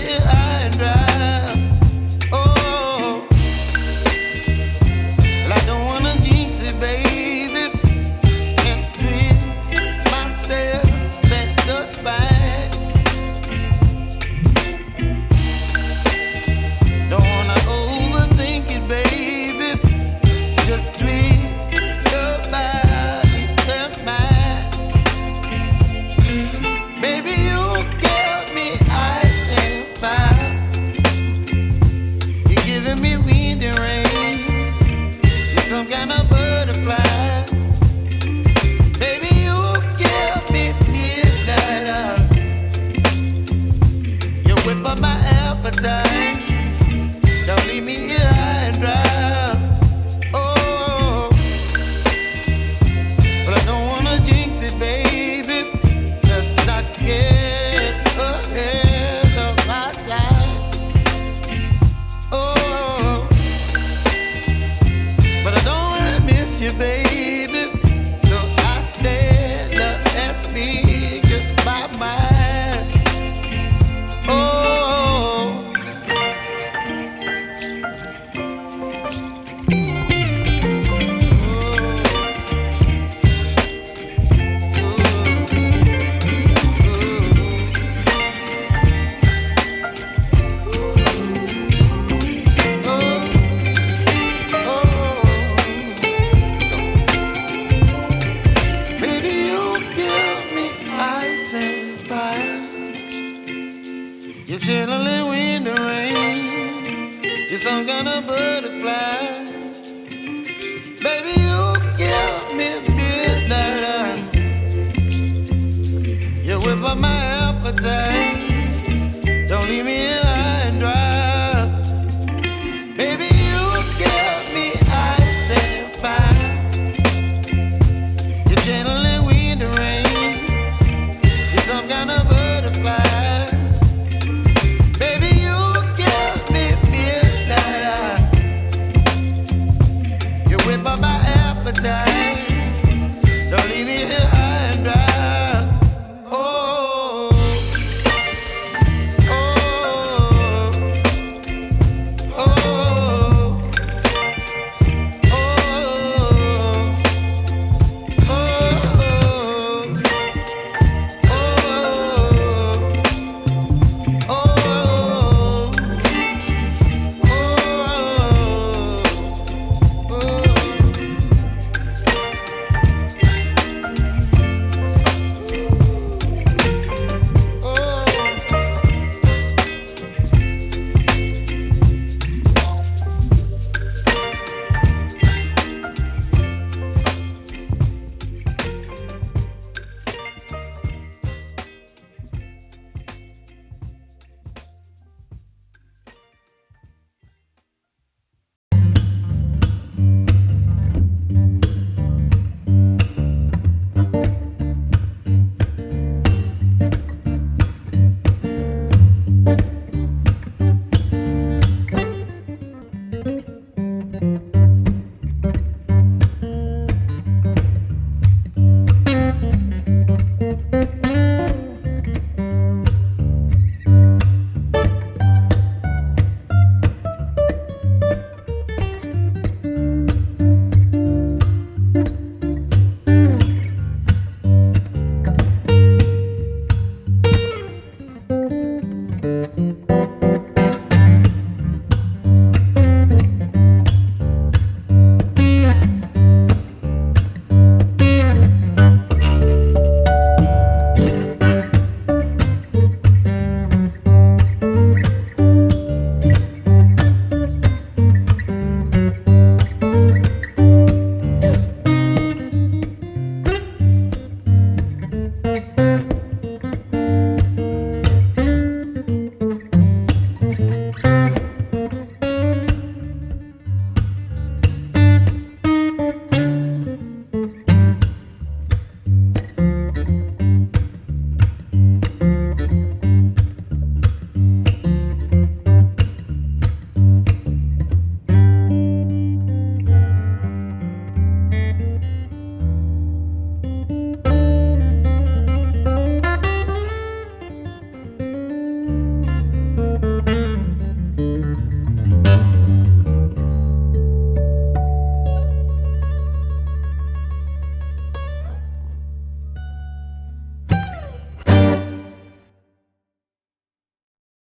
here high and dry. Oh, well, I don't wanna jinx it, baby, and twist myself at the spine. Don't wanna overthink it, baby. It's just twist your body and mine. Baby, you give me ice and fire. You're giving me wind and rain. You're some kind of butterfly. Baby, you give me midnight. You whip up my appetite. Don't leave me here high and dry. Oh, but I don't wanna jinx it, baby. Let's not get ahead of my time. Oh, but I don't wanna miss you, baby. So I stand up and speak my mind. Oh. You're chilling wind and rain. You're some kind of butterfly. Baby, you give me midnight. You whip up my appetite.